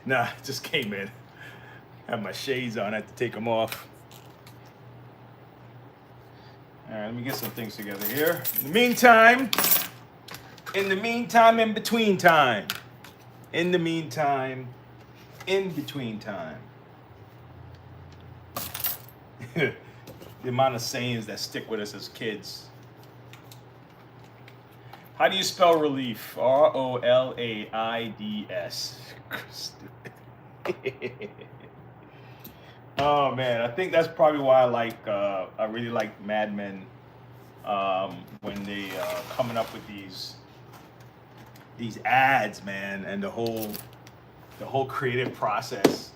Nah, just came in. Have my shades on. I had to take them off. All right, let me get some things together here. In the meantime, in between time. In the meantime, in between time. The amount of sayings that stick with us as kids. How do you spell relief? R-O-L-A-I-D-S. Oh man, I think that's probably why I really like Mad Men when they coming up with these ads, man, and the whole creative process.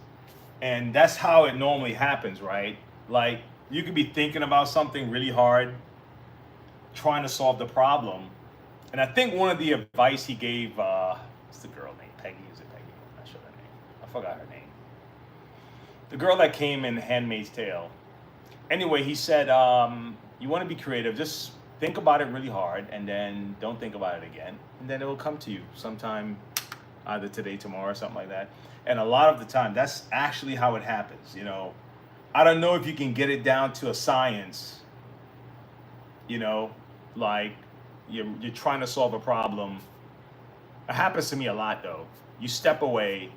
And that's how it normally happens, right? Like you could be thinking about something really hard, trying to solve the problem. And I think one of the advice he gave, what's the girl name? Peggy, is it Peggy? I'm not sure her name. I forgot her name. The girl that came in Handmaid's Tale. Anyway, he said, you want to be creative, just think about it really hard and then don't think about it again. And then it will come to you sometime, either today, tomorrow, or something like that. And a lot of the time, that's actually how it happens, you know. I don't know if you can get it down to a science, you know, like you're trying to solve a problem. It happens to me a lot though. You step away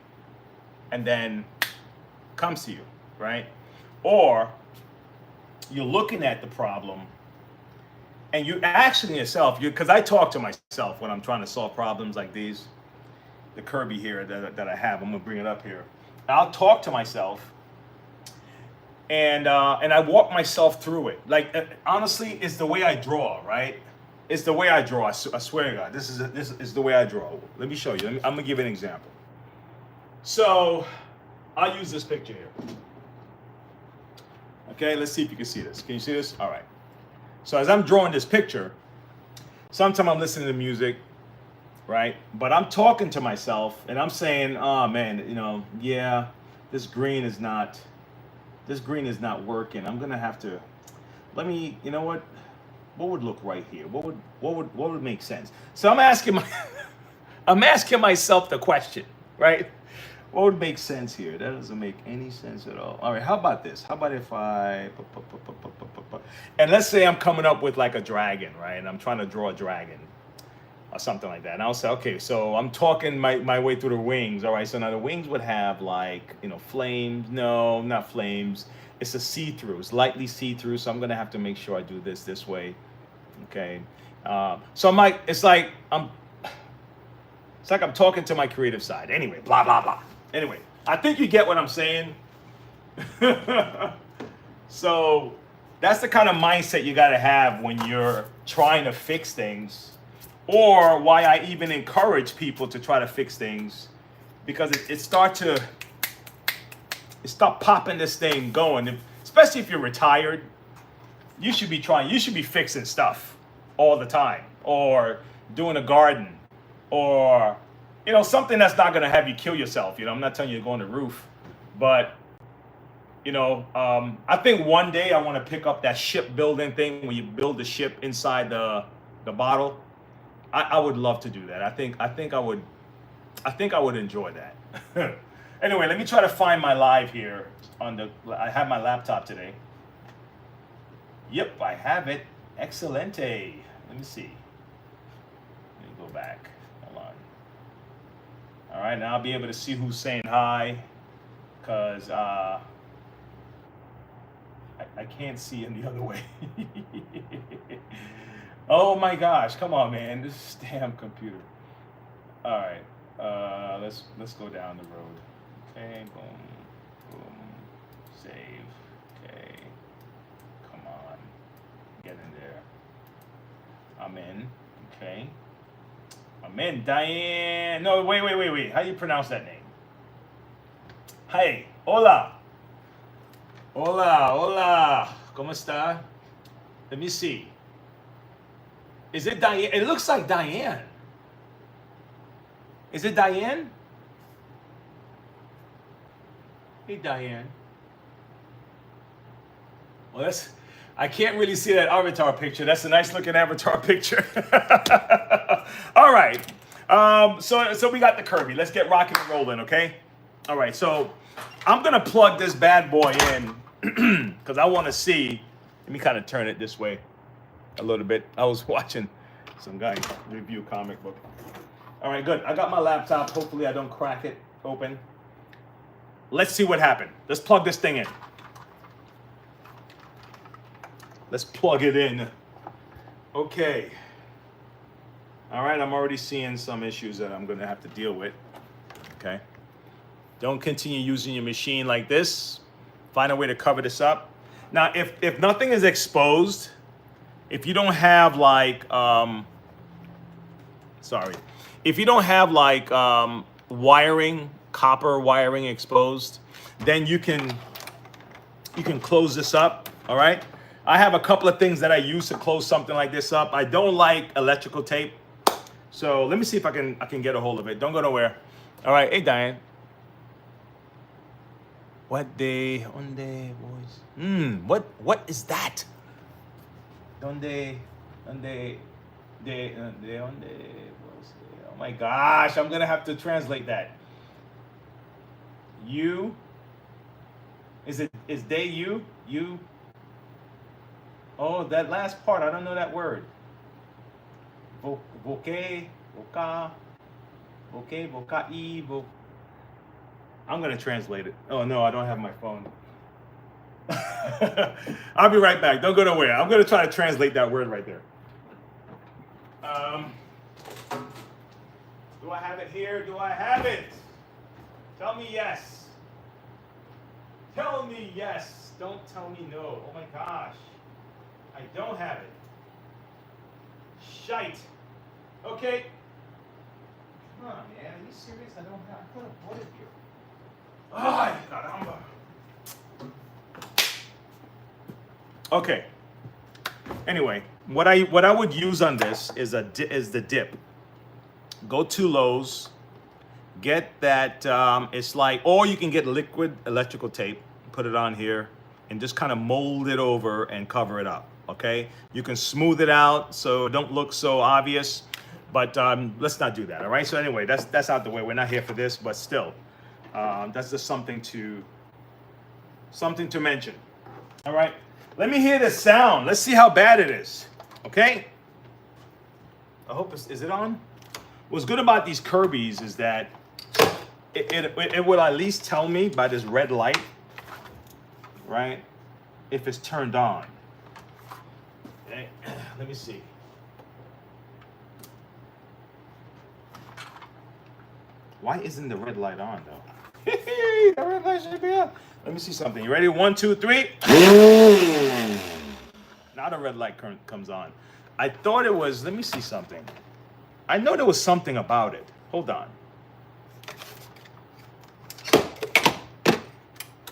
and then comes to you, right? Or you're looking at the problem and you actually yourself, because I talk to myself when I'm trying to solve problems like these. The Kirby here that I have, I'm gonna bring it up here. I'll talk to myself and I walk myself through it. Like honestly, it's the way I draw, right? It's the way I draw. I swear to God, this is the way I draw. Let me show you. I'm gonna give an example. So I'll use this picture here. Okay, let's see if you can see this. Can you see this? All right. So as I'm drawing this picture, sometimes I'm listening to music, right? But I'm talking to myself and I'm saying, oh man, you know, yeah, this green is not working. I'm gonna have to, you know what would look right here? What would make sense? So I'm asking I'm asking myself the question, right? What would make sense here? That doesn't make any sense at all. All right, how about this? How about if and let's say I'm coming up with like a dragon, right? And I'm trying to draw a dragon or something like that. And I'll say, okay, so I'm talking my way through the wings. All right, so now the wings would have like, you know, flames. No, not flames. It's a see-through. It's lightly see-through. So I'm gonna have to make sure I do this way. Okay. So I'm like, it's like I'm talking to my creative side. Anyway, blah blah blah. Anyway, I think you get what I'm saying. So that's the kind of mindset you got to have when you're trying to fix things, or why I even encourage people to try to fix things, because it start popping this thing going. Especially if you're retired, you should be fixing stuff all the time, or doing a garden, or you know, something that's not gonna have you kill yourself. You know, I'm not telling you to go on the roof, but you know, I think one day I want to pick up that shipbuilding thing where you build the ship inside the bottle. I would love to do that. I think I would enjoy that. Anyway, let me try to find my live here I have my laptop today. Yep, I have it. Excelente. Let me see. Let me go back. Hold on. All right, now I'll be able to see who's saying hi, because I can't see in the other way. Oh my gosh, come on, man. This damn computer. All right, let's go down the road. Okay, boom, boom, save. Okay, come on, get in there. I'm in. Okay, I'm in. Diane. No, wait. How do you pronounce that name? Hey, hola. Hola. ¿Cómo está? Let me see. Is it Diane? It looks like Diane. Is it Diane? Hey, Diane. Well, I can't really see that avatar picture. That's a nice looking avatar picture. All right. So we got the Kirby. Let's get rocking and rolling, okay? All right, so I'm gonna plug this bad boy in because I want to see. Let me kind of turn it this way a little bit. I was watching some guy review a comic book. All right, good. I got my laptop. Hopefully I don't crack it open. Let's see what happened. Let's plug this thing in. Let's plug it in. Okay. All right, I'm already seeing some issues that I'm gonna have to deal with. Okay. Don't continue using your machine like this. Find a way to cover this up. Now, if nothing is exposed, if you don't have like, if you don't have like wiring, copper wiring exposed, then you can close this up. All right. I have a couple of things that I use to close something like this up. I don't like electrical tape, so let me see if I can get a hold of it. Don't go nowhere. All right. Hey, Diane. What day? Donde, boys? What is that? Donde, oh my gosh, I'm gonna have to translate that. You? Is day you? You? Oh, that last part, I don't know that word. Voca. I'm gonna translate it. Oh no, I don't have my phone. I'll be right back. Don't go nowhere. I'm gonna try to translate that word right there. Do I have it here? Do I have it? Tell me yes. Tell me yes. Don't tell me no. Oh my gosh. I don't have it. Shite. Okay. Come on, man. Are you serious? I could have bought it here. Ay, caramba. Okay. Anyway, what I would use on this is the dip. Go to Lowe's, get that. It's like, or you can get liquid electrical tape, put it on here, and just kind of mold it over and cover it up. Okay. You can smooth it out so it don't look so obvious, but let's not do that. All right. So anyway, that's out the way. We're not here for this, but still. That's just something to mention. All right, let me hear the sound. Let's see how bad it is. Okay. I hope is it on? What's good about these Kirbys is that it will at least tell me by this red light, right, if it's turned on. Okay. Let me see. Why isn't the red light on though? The red light should be on. Let me see something. You ready? 1, 2, 3. Now the red light comes on. I thought it was. Let me see something. I know there was something about it. Hold on.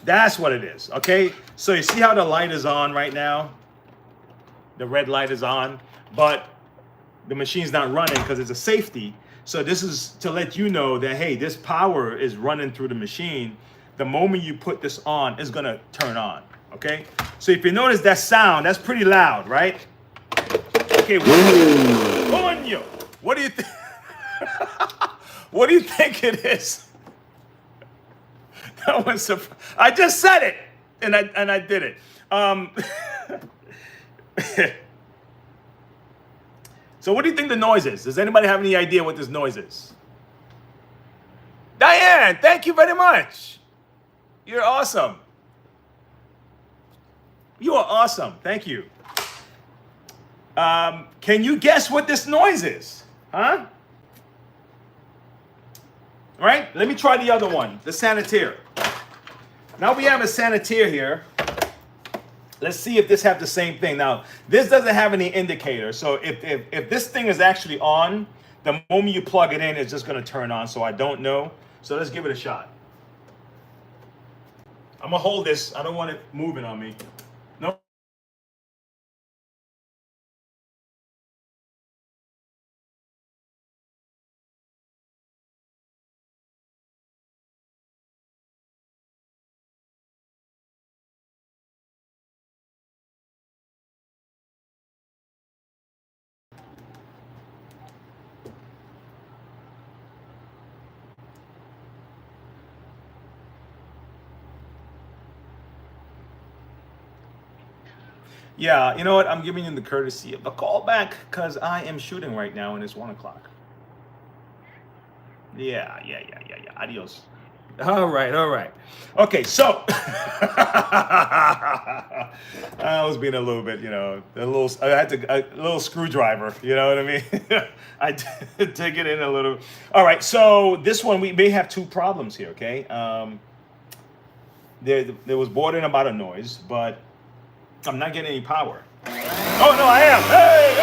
That's what it is. Okay. So you see how the light is on right now? The red light is on, but the machine's not running because it's a safety. So this is to let you know that, hey, this power is running through the machine. The moment you put this on, it's gonna turn on, okay? So if you notice that sound, that's pretty loud, right? Okay, what do you think? What do you think it is? That was I just said it, and I did it. So what do you think the noise is? Does anybody have any idea what this noise is? Diane, thank you very much. You're awesome. You are awesome. Thank you. Can you guess what this noise is? Huh? All right, let me try the other one, the Sanitaire. Now we have a Sanitaire here. Let's see if this have the same thing. Now, this doesn't have any indicator. So if this thing is actually on, the moment you plug it in, it's just going to turn on. So I don't know. So let's give it a shot. I'm going to hold this. I don't want it moving on me. No. Yeah, you know what? I'm giving you the courtesy of a call back because I am shooting right now and it's 1 o'clock. Yeah. Adios. All right. Okay, so I was being a little bit, I had to a little screwdriver, you know what I mean? I take it in a little. All right, so this one we may have two problems here, okay? There was boredom about a noise, but I'm not getting any power. Oh no, I am. Hey,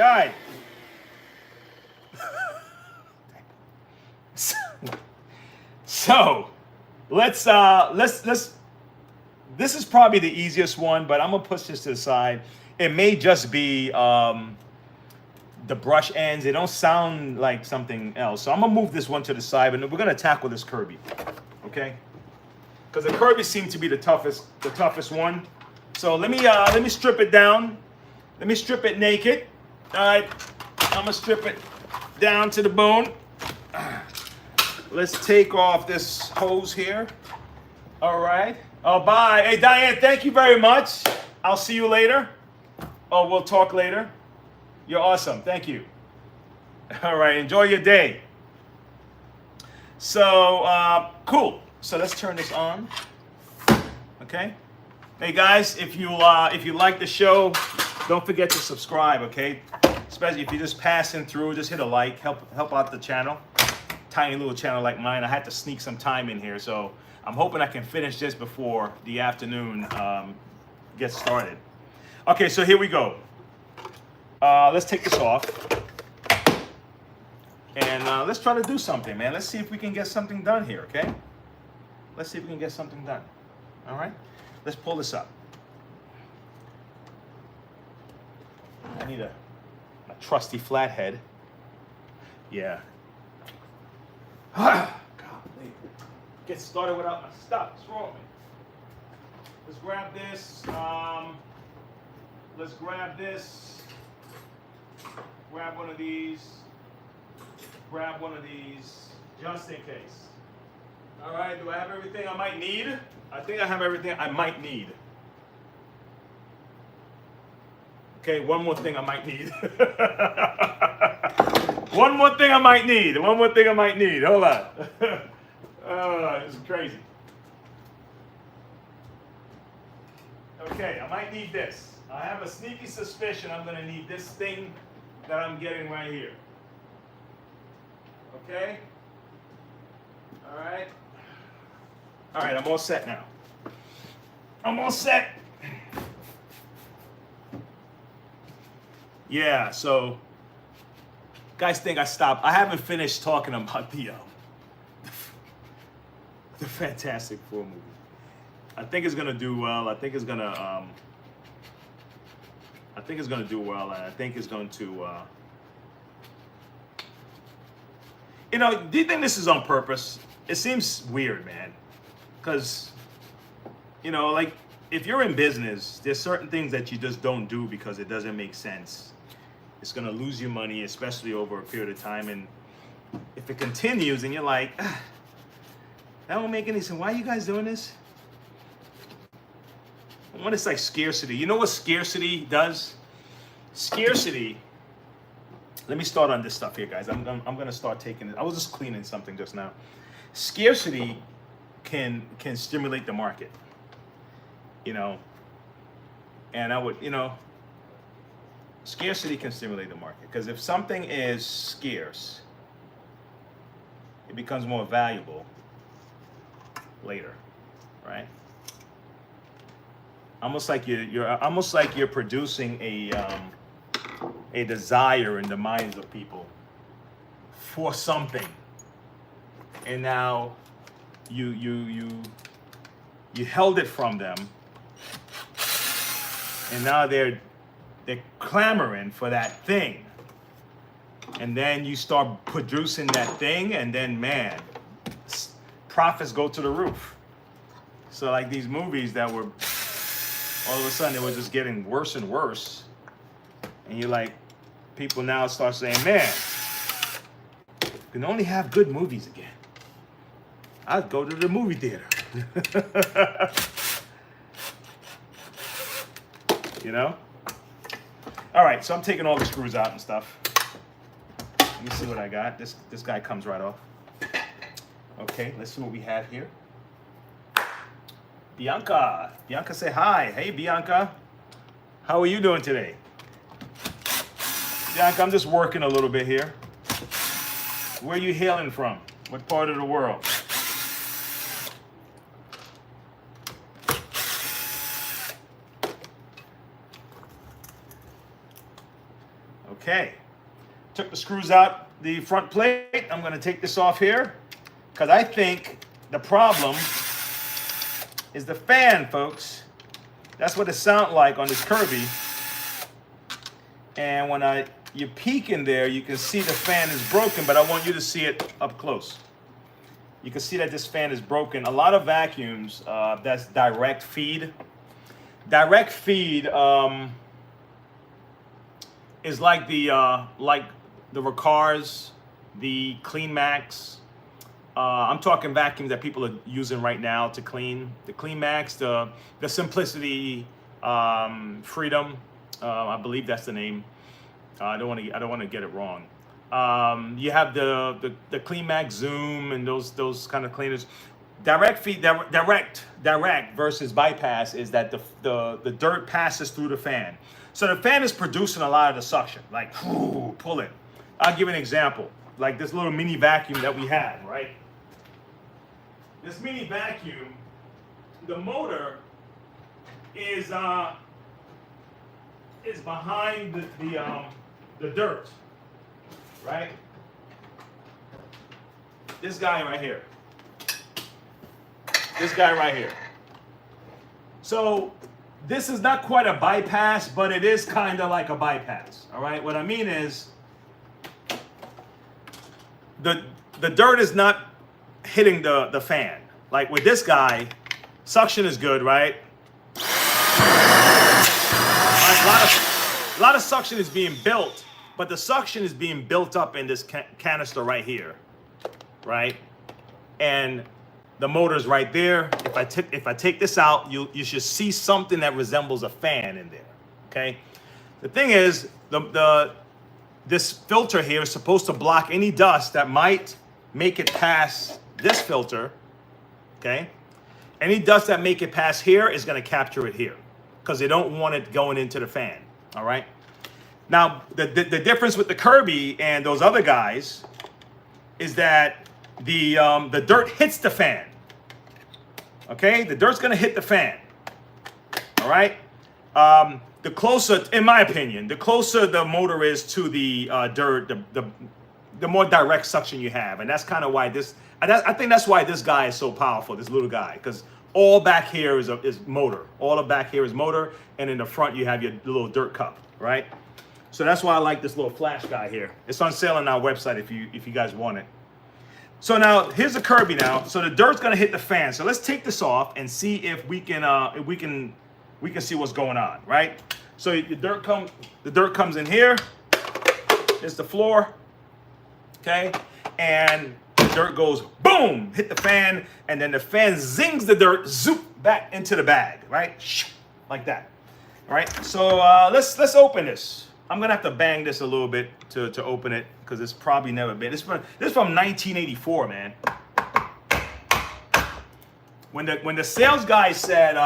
Ay. So let's this is probably the easiest one, but I'm gonna push this to the side. It may just be the brush ends. They don't sound like something else. So I'm gonna move this one to the side, and we're gonna tackle this Kirby. Okay? Because the Kirby seemed to be the toughest one. So let me strip it down. Let me strip it naked. All right, I'm gonna strip it down to the bone. Let's take off this hose here. All right. Oh, bye. Hey, Diane, thank you very much. I'll see you later. Oh, we'll talk later. You're awesome. Thank you. All right. Enjoy your day. So, cool. So let's turn this on. Okay. Hey guys, if you like the show, don't forget to subscribe. Okay. Especially if you're just passing through, just hit a like. Help out the channel. Tiny little channel like mine. I had to sneak some time in here, so I'm hoping I can finish this before the afternoon gets started. Okay, so here we go. Let's take this off. And let's try to do something, man. Let's see if we can get something done here, okay? Let's see if we can get something done. All right? Let's pull this up. I need a trusty flathead. Yeah. God, get started without my stuff. What's wrong with me? Let's grab this. Let's grab this. Grab one of these. Grab one of these, just in case. All right, do I have everything I might need? I think I have everything I might need. Okay, one more thing I might need. One more thing I might need. Hold on. This is crazy. Okay, I might need this. I have a sneaky suspicion I'm going to need this thing that I'm getting right here. Okay? All right, I'm all set now. I'm all set. Yeah, so guys think I stopped. I haven't finished talking about the Fantastic Four movie. I think it's gonna do well. I think it's gonna do well, and I think it's going to. Do you think this is on purpose? It seems weird, man. Because, like, if you're in business, there's certain things that you just don't do because it doesn't make sense. It's going to lose you money, especially over a period of time. And if it continues and you're like, that won't make any sense. Why are you guys doing this? When it's like scarcity. You know what scarcity does? Scarcity. Let me start on this stuff here, guys. I'm going to start taking it. I was just cleaning something just now. Scarcity can stimulate the market. And I would, scarcity can stimulate the market, because if something is scarce, it becomes more valuable later, right? Almost like you're producing a desire in the minds of people for something, and now you held it from them, and now they're clamoring for that thing, and then you start producing that thing, and then man, profits go to the roof. So like these movies that were all of a sudden it was just getting worse and worse, and you're like, people now start saying, man, we can only have good movies again. I'd go to the movie theater. You know? All right, so I'm taking all the screws out and stuff. Let me see what I got. This guy comes right off. Okay, let's see what we have here. Bianca. Bianca, say hi. Hey, Bianca. How are you doing today? Bianca, I'm just working a little bit here. Where are you hailing from? What part of the world? Okay. Took the screws out the front plate. I'm going to take this off here because I think the problem is the fan, folks. That's what it sounds like on this Kirby. And when you peek in there, you can see the fan is broken, but I want you to see it up close. You can see that this fan is broken. A lot of vacuums, that's direct feed. Direct feed is like the Ricars, the Clean Max. I'm talking vacuums that people are using right now to clean. The Clean Max, the Simplicity, Freedom. I believe that's the name. I don't want to get it wrong. You have the Clean Max Zoom and those kind of cleaners. Direct feed, direct versus bypass is that the dirt passes through the fan. So the fan is producing a lot of the suction, like pull it. I'll give you an example, like this little mini vacuum that we have, right? This mini vacuum, the motor is behind the dirt, right? This guy right here. This guy right here. So this is not quite a bypass, but it is kind of like a bypass. All right. What I mean is, the dirt is not hitting the fan. Like with this guy, suction is good, right? A lot of suction is being built, but the suction is being built up in this canister right here, right? And the motor's right there. If I take this out, you should see something that resembles a fan in there. Okay. The thing is, this filter here is supposed to block any dust that might make it past this filter. Okay. Any dust that make it past here is going to capture it here because they don't want it going into the fan. All right. Now the difference with the Kirby and those other guys is that the dirt hits the fan. Okay, the dirt's gonna hit the fan. All right. The closer, in my opinion, the closer the motor is to the dirt, the more direct suction you have, and that's kind of why I think that's why this guy is so powerful. This little guy, because all back here is motor. All of back here is motor, and in the front you have your little dirt cup, right? So that's why I like this little flash guy here. It's on sale on our website if you guys want it. So now here's the Kirby now. So the dirt's gonna hit the fan. So let's take this off and see if we can see what's going on, right? So the dirt comes in here. There's the floor, okay? And the dirt goes boom, hit the fan, and then the fan zings the dirt, zoop back into the bag, right? Like that. All right. So let's open this. I'm gonna have to bang this a little bit to open it because it's probably never been. This from 1984, man. When the sales guy said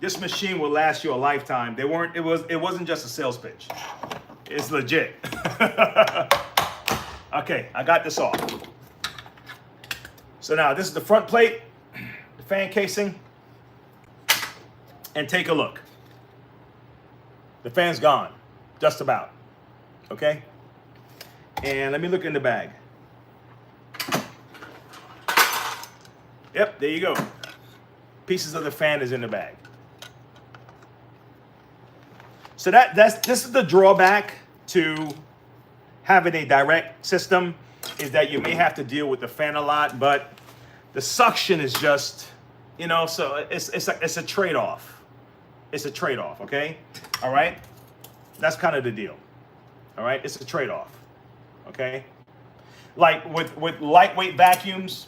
this machine will last you a lifetime, it wasn't just a sales pitch. It's legit. Okay, I got this off. So now this is the front plate, the fan casing, and take a look. The fan's gone. Just about. Okay? And let me look in the bag. Yep, there you go. Pieces of the fan is in the bag. So this is the drawback to having a direct system, is that you may have to deal with the fan a lot, but the suction is just, so it's a trade-off. It's a trade-off, okay? All right? That's kind of the deal. All right, it's a trade-off. Okay, like with lightweight vacuums,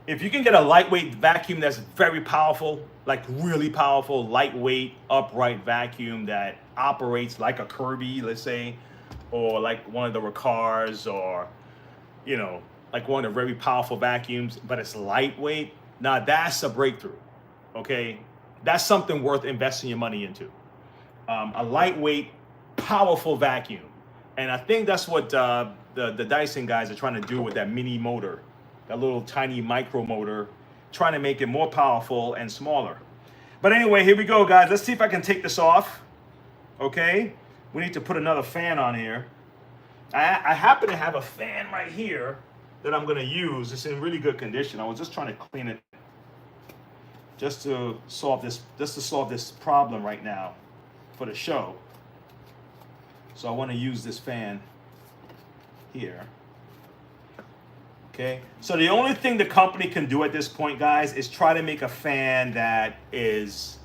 if you can get a lightweight vacuum that's very powerful, like really powerful, lightweight, upright vacuum that operates like a Kirby, let's say, or like one of the Ricars, or, you know, like one of the very powerful vacuums, but it's lightweight, now that's a breakthrough, okay? That's something worth investing your money into. A lightweight, powerful vacuum. And I think that's what the Dyson guys are trying to do with that mini motor, that little tiny micro motor, trying to make it more powerful and smaller. But anyway, here we go, guys. Let's see if I can take this off. Okay, we need to put another fan on here. I happen to have a fan right here that I'm gonna use. It's in really good condition. I was just trying to clean it just to solve this problem right now for the show. So I want to use this fan here. Okay, so the only thing the company can do at this point, guys, is try to make a fan that is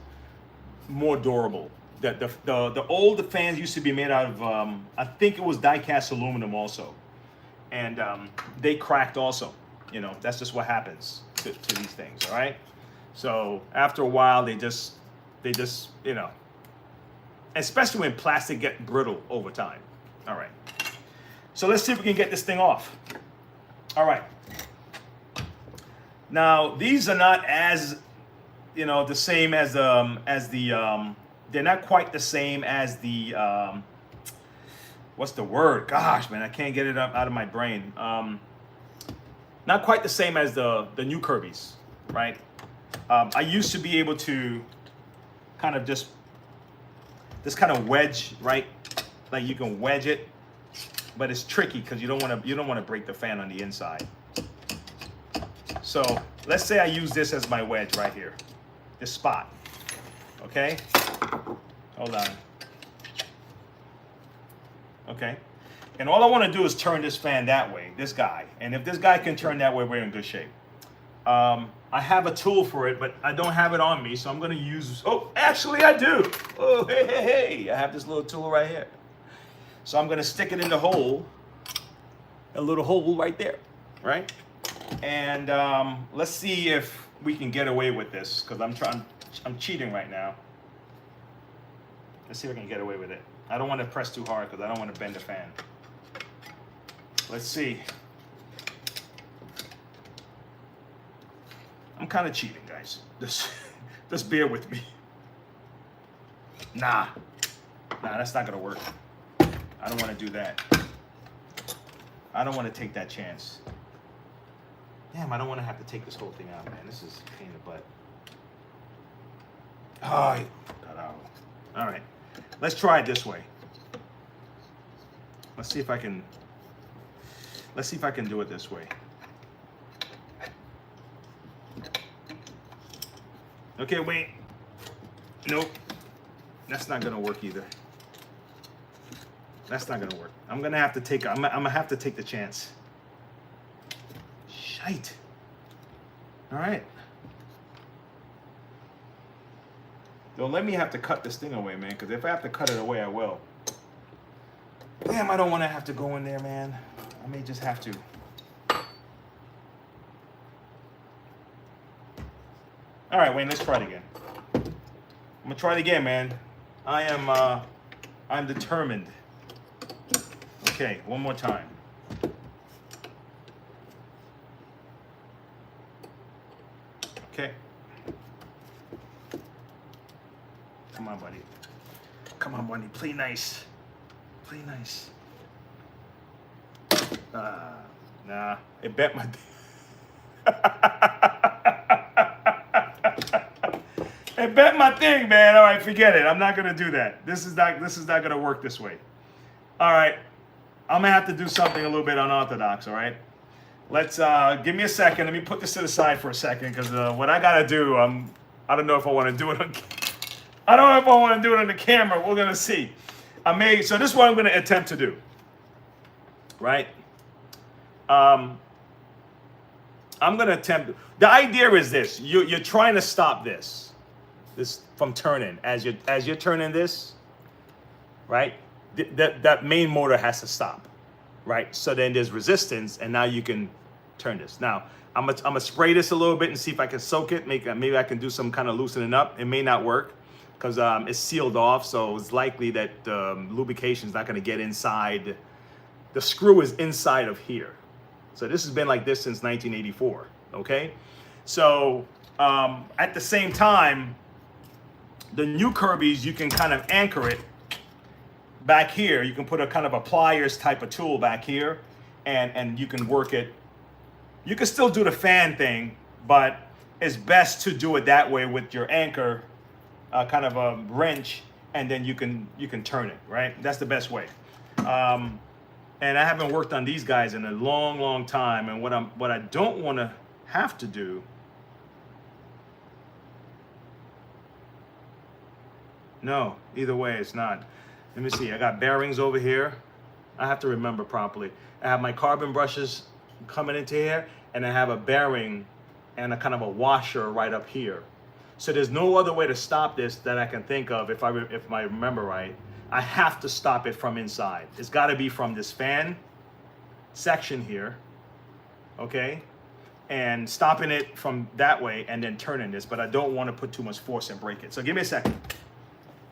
more durable. The old fans used to be made out of, I think it was die-cast aluminum also. And they cracked also. You know, that's just what happens to these things, all right? So after a while, they just, you know, especially when plastic gets brittle over time. All right. So let's see if we can get this thing off. All right. Now, these are not as, you know, the same as the, they're not quite the same as the, what's the word? Gosh, man, I can't get it up out of my brain. Not quite the same as the new Kirbys, right? I used to be able to kind of just kind of wedge, right? Like you can wedge it, but it's tricky because you don't want to break the fan on the inside. So let's say I use this as my wedge right here, this spot. Okay, hold on. Okay, and all I want to do is turn this fan that way, this guy. And if this guy can turn that way, we're in good shape. I have a tool for it, but I don't have it on me, so I'm gonna use, oh, actually I do. Oh, hey, I have this little tool right here. So I'm gonna stick it in the hole, a little hole right there, right? And let's see if we can get away with this, because I'm cheating right now. Let's see if I can get away with it. I don't want to press too hard because I don't want to bend the fan. Let's see. I'm kind of cheating, guys. Just bear with me. Nah, that's not gonna work. I don't want to do that. I don't want to take that chance. Damn, I don't want to have to take this whole thing out, man. This is a pain in the butt. Oh, got out. All right, let's try it this way. Let's see if I can do it this way. Okay, wait. Nope. That's not gonna work either. That's not gonna work. I'm gonna have to take the chance. Shite. All right. Don't let me have to cut this thing away, man, because if I have to cut it away, I will. Damn, I don't want to have to go in there, man. I may just have to. All right, Wayne, let's try it again. I'm gonna try it again, man. I'm determined. Okay, one more time. Okay. Come on, buddy. Come on, buddy. Play nice. Play nice. Nah. It bent my... It bent my thing, man. All right, forget it. I'm not going to do that. This is not going to work this way. All right. I'm going to have to do something a little bit unorthodox, all right? Let's... give me a second. Let me put this to the side for a second, because what I got to do, I don't know if I want to do it on... I don't know if I want to do it on the camera. We're going to see. So this is what I'm going to attempt to do. Right? I'm going to attempt... The idea is this. You're trying to stop this from turning. As you're turning this, right? That main motor has to stop. Right? So then there's resistance, and now you can turn this. Now, I'm gonna spray this a little bit and see if I can soak it. Maybe I can do some kind of loosening up. It may not work because it's sealed off, so it's likely that lubrication is not gonna get inside. The screw is inside of here. So this has been like this since 1984, okay? So at the same time, the new Kirbys, you can kind of anchor it back here. You can put a kind of a pliers type of tool back here, and you can work it. You can still do the fan thing, but it's best to do it that way with your anchor, kind of a wrench, and then you can turn it, right? That's the best way. And I haven't worked on these guys in a long, long time. And what I don't want to have to do, no, either way, it's not. Let me see. I got bearings over here. I have to remember properly. I have my carbon brushes coming into here, and I have a bearing and a kind of a washer right up here. So there's no other way to stop this that I can think of if I remember right. I have to stop it from inside. It's got to be from this fan section here, okay? And stopping it from that way and then turning this, but I don't want to put too much force and break it. So give me a second.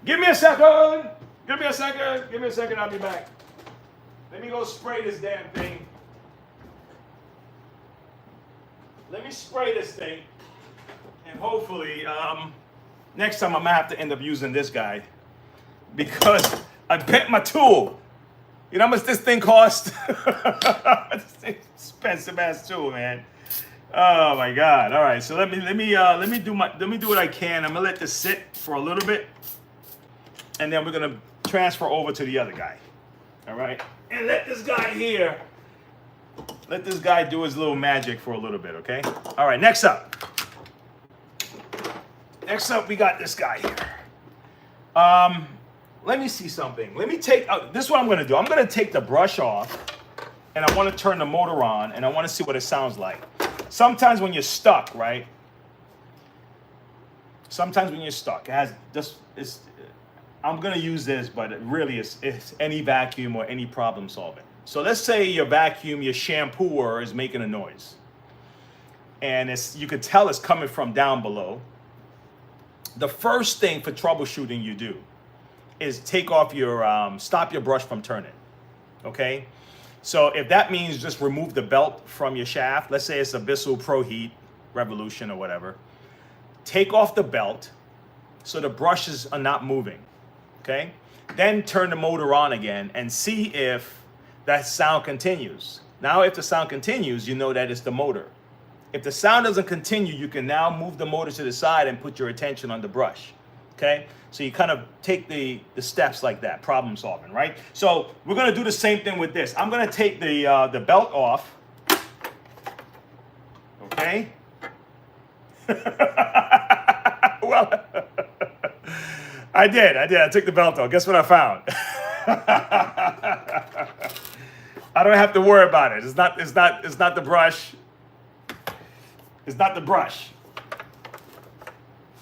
Give me a second! Give me a second! Give me a second, I'll be back. Let me go spray this damn thing. Let me spray this thing. And hopefully, next time I'm gonna have to end up using this guy because I bent my tool. You know how much this thing cost? This thing's expensive ass tool, man. Oh my God! All right, so let me do what I can. I'm gonna let this sit for a little bit, and then we're gonna transfer over to the other guy. All right, and let this guy here. Let this guy do his little magic for a little bit, okay? All right, next up. Next up, we got this guy here. Let me see something. Let me take, this is what I'm gonna do. I'm gonna take the brush off, and I wanna turn the motor on, and I wanna see what it sounds like. Sometimes when you're stuck, right? Sometimes when you're stuck, it has this, I'm gonna use this, but it really is any vacuum or any problem solving. So let's say your vacuum, your shampooer is making a noise. And you can tell it's coming from down below. The first thing for troubleshooting you do is take off your, stop your brush from turning, okay? So if that means just remove the belt from your shaft, let's say it's a Bissell Pro Heat Revolution or whatever, take off the belt so the brushes are not moving, okay? Then turn the motor on again and see if that sound continues. Now, if the sound continues, you know that it's the motor. If the sound doesn't continue, you can now move the motor to the side and put your attention on the brush, okay? So you kind of take the steps like that, problem solving, right? So we're gonna do the same thing with this. I'm gonna take the belt off, okay? Well, I did, I took the belt off. Guess what I found? I don't have to worry about it. It's not the brush. It's not the brush.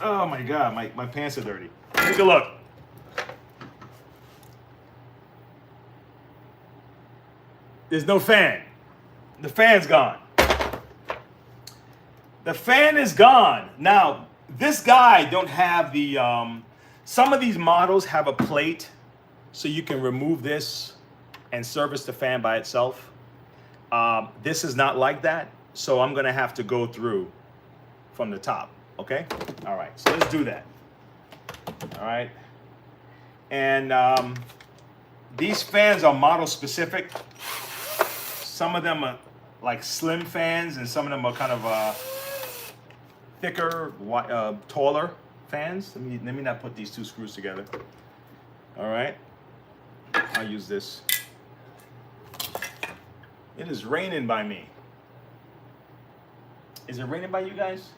Oh my God, my pants are dirty. Take a look. There's no fan. The fan's gone. The fan is gone. Now, this guy don't have the, some of these models have a plate so you can remove this and service the fan by itself. This is not like that, so I'm gonna have to go through from the top, okay? All right, so let's do that. All right, and these fans are model specific. Some of them are like slim fans, and some of them are kind of thicker, taller fans. Let me not put these two screws together. All right, I'll use this. It is raining by me. Is it raining by you guys?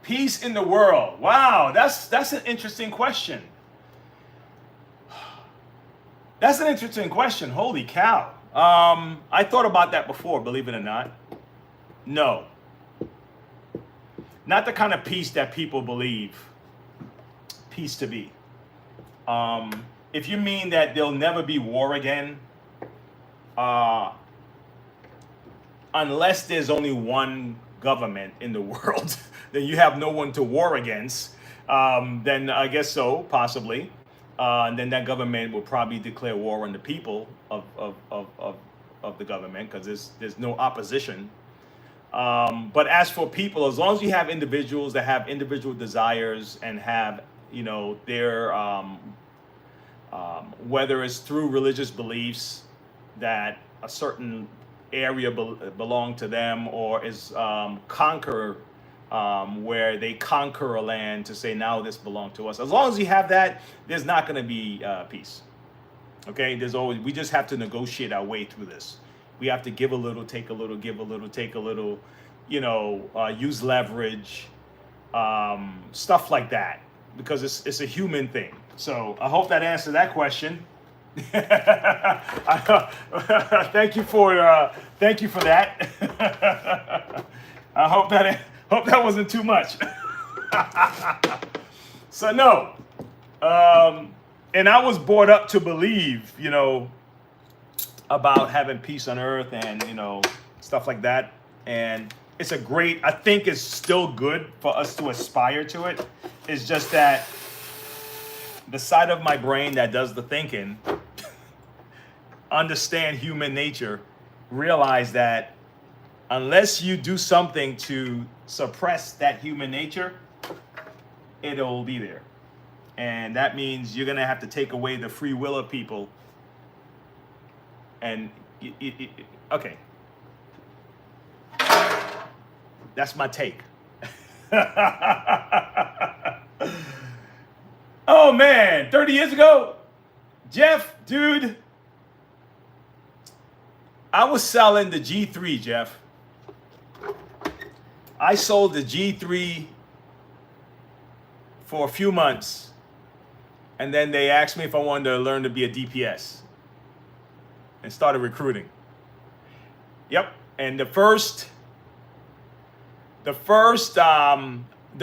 Peace in the world. Wow, that's an interesting question. That's an interesting question. Holy cow. I thought about that before, believe it or not. No. Not the kind of peace that people believe peace to be. If you mean that there'll never be war again, unless there's only one government in the world, then you have no one to war against. Then I guess so, possibly. And then that government will probably declare war on the people of the government because there's no opposition. But as for people, as long as you have individuals that have individual desires and have, you know, their whether it's through religious beliefs that a certain area belong to them, or is conquer where they conquer a land to say now this belongs to us. As long as you have that, there's not going to be peace. Okay, there's always, we just have to negotiate our way through this. We have to give a little, take a little, give a little, take a little, you know, use leverage, stuff like that, because it's a human thing. So I hope that answered that question. Thank you for that. I hope that wasn't too much. So no, and I was brought up to believe, you know, about having peace on earth and, you know, stuff like that. And it's a great, I think it's still good for us to aspire to it. It's just that the side of my brain that does the thinking, understand human nature, realize that unless you do something to suppress that human nature, it'll be there. And that means you're going to have to take away the free will of people. And, okay. That's my take. Oh, man. 30 years ago, Jeff, dude, I was selling the G3, Jeff. I sold the G3 for a few months. And then they asked me if I wanted to learn to be a DPS. And started recruiting. Yep. And the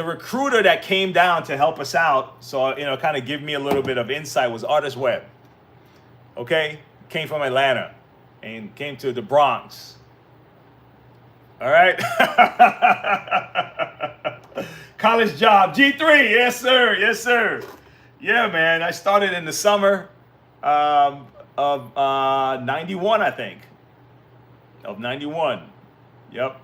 recruiter that came down to help us out, so, you know, kind of give me a little bit of insight, was Artist Webb. Okay? Came from Atlanta and came to the Bronx. All right? College job, G3, yes sir, yes sir. Yeah, man, I started in the summer of 91, I think. Of 91. Yep.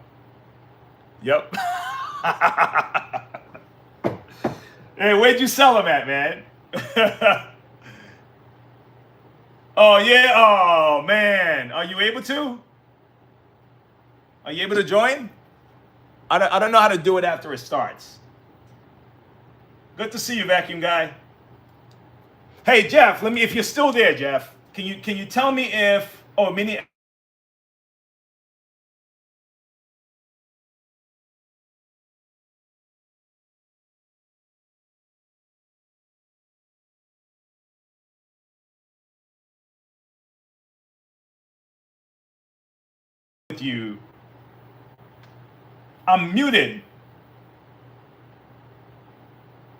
Hey, where'd you sell them at, man? Oh, yeah? Oh, man. Are you able to? Are you able to join? I don't know how to do it after it starts. Good to see you, vacuum guy. Hey, Jeff, if you're still there, Jeff, can you tell me if, Minnie, with you. I'm muted.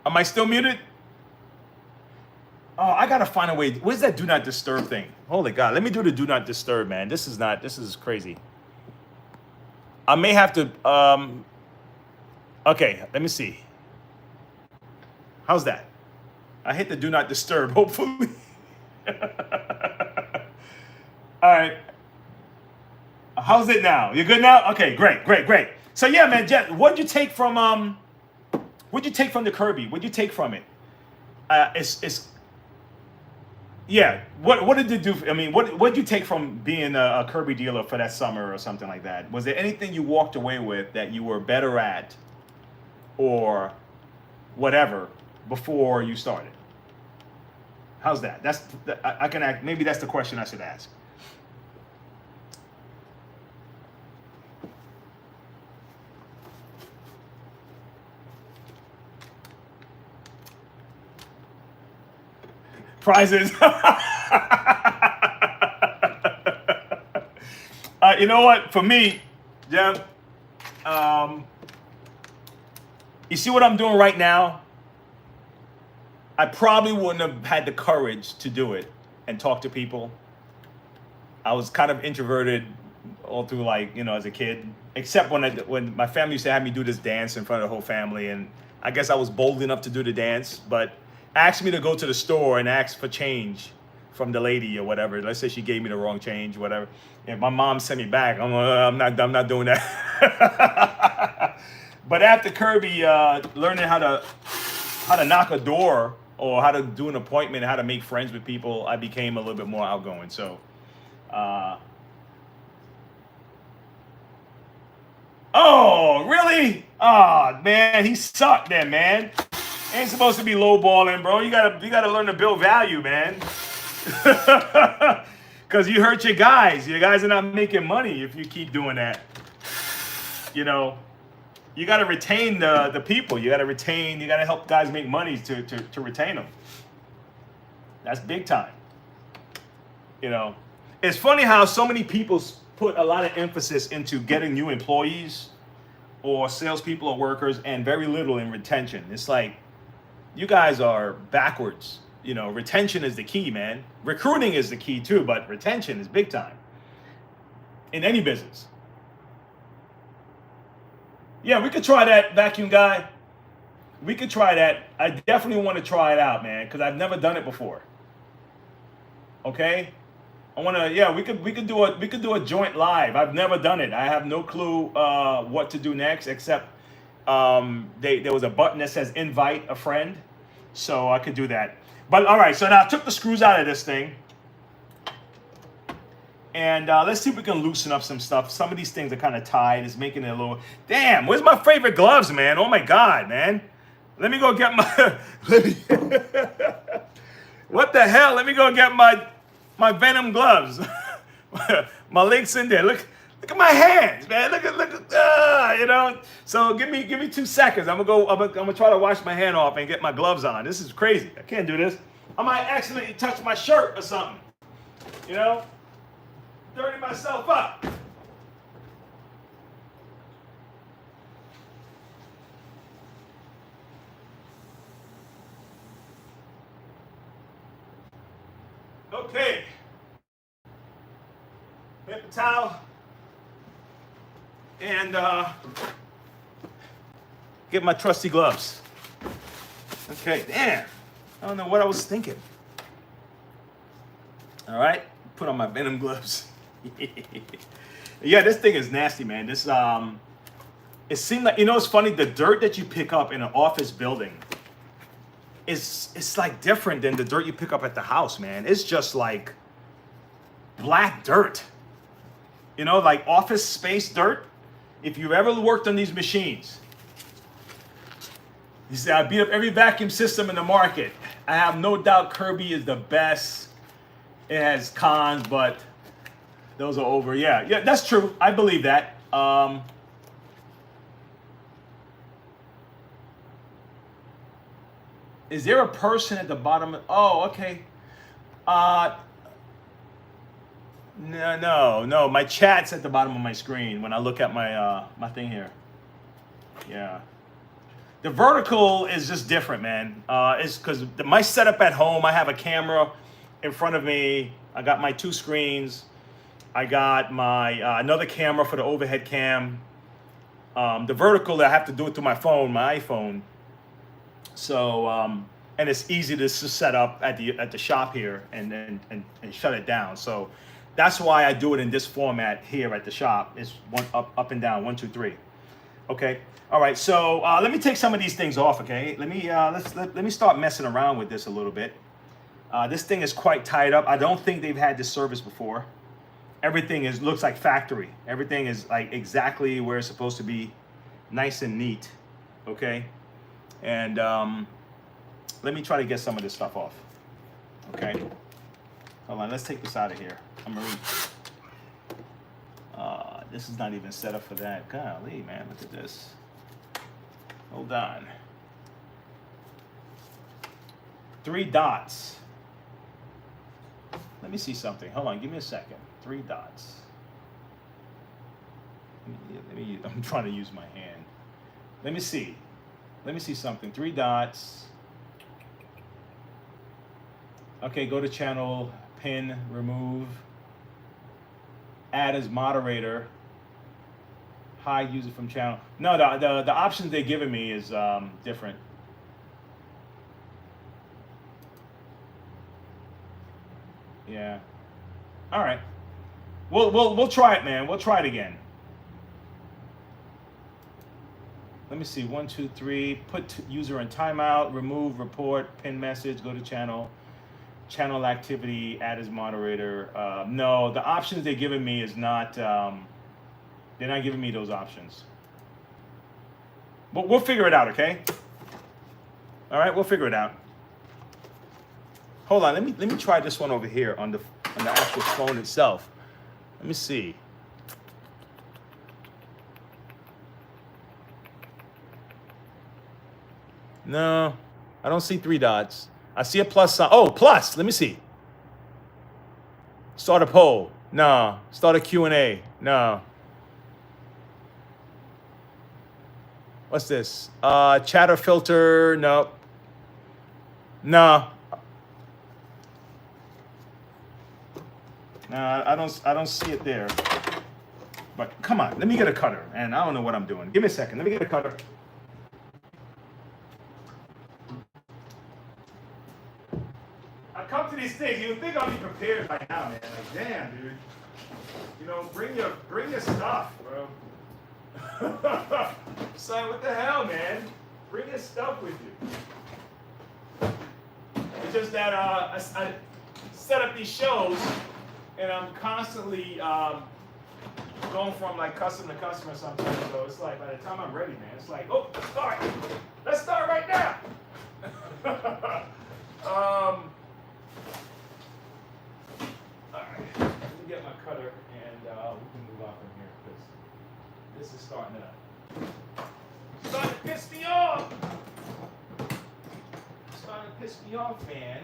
Am I still muted? Oh, I gotta find a way. Where's that do not disturb thing? Holy God, let me do the do not disturb, man. This is crazy. I may have to, okay, let me see. How's that? I hit the do not disturb, hopefully. All right. How's it now? You good now? Okay, great. So yeah, man, Jeff, what'd you take from the Kirby? What'd you take from it? Yeah. What did you do? I mean, what did you take from being a Kirby dealer for that summer or something like that? Was there anything you walked away with that you were better at, or whatever, before you started? How's that? I can act. Maybe that's the question I should ask. Prizes. You know what? For me, Jeff, you see what I'm doing right now? I probably wouldn't have had the courage to do it and talk to people. I was kind of introverted all through, like, you know, as a kid. Except when my family used to have me do this dance in front of the whole family, and I guess I was bold enough to do the dance, but asked me to go to the store and ask for change from the lady or whatever. Let's say she gave me the wrong change, whatever. If my mom sent me back, I'm not doing that. But after Kirby learning how to knock a door or how to do an appointment, how to make friends with people, I became a little bit more outgoing. So, oh, really? Oh, man, he sucked then, man. Ain't supposed to be lowballing, bro. You gotta learn to build value, man. Because you hurt your guys. Your guys are not making money if you keep doing that. You know, you got to retain the people. You got to help guys make money to retain them. That's big time. You know, it's funny how so many people put a lot of emphasis into getting new employees or salespeople or workers and very little in retention. It's like, you guys are backwards. You know, retention is the key, man. Recruiting is the key too, but retention is big time in any business. Yeah, we could try that, vacuum guy. We could try that. I definitely want to try it out, man, because I've never done it before. Okay, I want to. Yeah, we could do a joint live. I've never done it. I have no clue what to do next, except there was a button that says invite a friend, so I could do that. But all right, so now I took the screws out of this thing, and let's see if we can loosen up some stuff. Some of these things are kind of tight. It's making it a little. Damn, where's my favorite gloves, man? Oh my God, man. Let me go get my. What the hell? Let me go get my Venom gloves. My link's in there. Look at my hands, man. Look at you know. So give me 2 seconds. I'm gonna try to wash my hand off and get my gloves on. This is crazy. I can't do this. I might accidentally touch my shirt or something. You know, dirty myself up. Okay. Paper towel. And get my trusty gloves. Okay, damn. I don't know what I was thinking. All right, put on my Venom gloves. Yeah, this thing is nasty, man. This it seemed like, you know, it's funny, the dirt that you pick up in an office building it's like different than the dirt you pick up at the house, man. It's just like black dirt. You know, like office space dirt. If you've ever worked on these machines, you say, I beat up every vacuum system in the market. I have no doubt Kirby is the best. It has cons, but those are over. Yeah, that's true. I believe that. Is there a person at the bottom? Oh, okay. No. My chat's at the bottom of my screen when I look at my my thing here. Yeah. The vertical is just different, man. It's because my setup at home, I have a camera in front of me. I got my 2 screens. I got my another camera for the overhead cam. The vertical, I have to do it through my phone, my iPhone. So, and it's easy to set up at the shop here and shut it down. So that's why I do it in this format here at the shop. It's one up and down, 1, 2, 3. Okay. All right. So let me take some of these things off. Okay. Let me start messing around with this a little bit. This thing is quite tied up. I don't think they've had this service before. Everything looks like factory. Everything is like exactly where it's supposed to be, nice and neat. Okay. And let me try to get some of this stuff off. Okay. Hold on. Let's take this out of here. I'm gonna. This is not even set up for that. Golly, man, look at this. Hold on. 3 dots. Let me see something. Hold on. Give me a second. 3 dots. I'm trying to use my hand. Let me see. Let me see something. 3 dots. Okay, go to channel, pin, remove. add as moderator, hide user from channel. No, the options they're giving me is different. Yeah. All right. We'll try it, man. We'll try it again. Let me see. 1, 2, 3. Put user in timeout. Remove report. Pin message. Go to channel. Channel activity. Add as moderator. No, the options they're giving me is not. They're not giving me those options. But we'll figure it out, okay? All right, we'll figure it out. Hold on. Let me try this one over here on the actual phone itself. Let me see. No, I don't see 3 dots. I see a plus sign. Oh, plus. Let me see. Start a poll. No. Start a Q&A. No. What's this? Chatter filter. No. No. No, I don't see it there. But come on, let me get a cutter. And I don't know what I'm doing. Give me a second. Let me get a cutter. I come to these things. You would think I'll be prepared by now, man. Like, damn, dude. You know, bring your stuff, bro. Son, what the hell, man? Bring your stuff with you. It's just that I set up these shows, and I'm constantly going from like customer to customer sometimes. So it's like by the time I'm ready, man, it's like, oh, let's start. Let's start right now. All right, let me get my cutter and we can move on from here because this is starting to piss me off. Starting to piss me off, man.